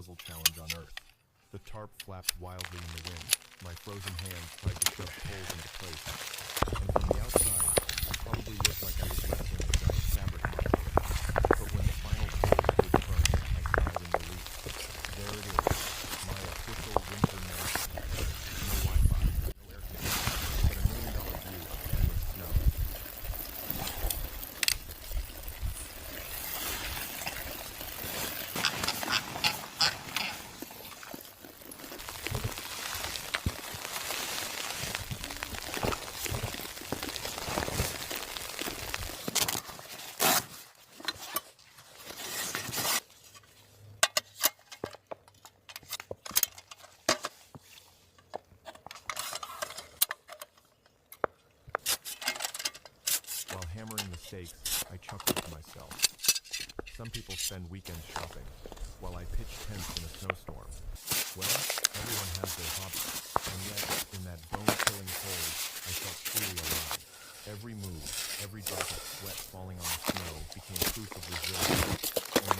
puzzle challenge on Earth. The tarp flapped wildly in the wind. My frozen hands tried to shove poles into place. And from the outside, it probably looked like I was wrestling a giant fabric monster. But when the final poles stood firm, I sighed in relief. There it is, my official winter marathon. No Wi-Fi, no air conditioning, but $1 million view of endless snow. While hammering the stakes, I chuckled to myself. Some people spend weekends shopping, while I pitch tents in a snowstorm. Well, everyone has their hobby, and yet, in that bone-chilling cold, I felt truly alive. Every move, every drop of sweat falling on the snow became proof of resilience, and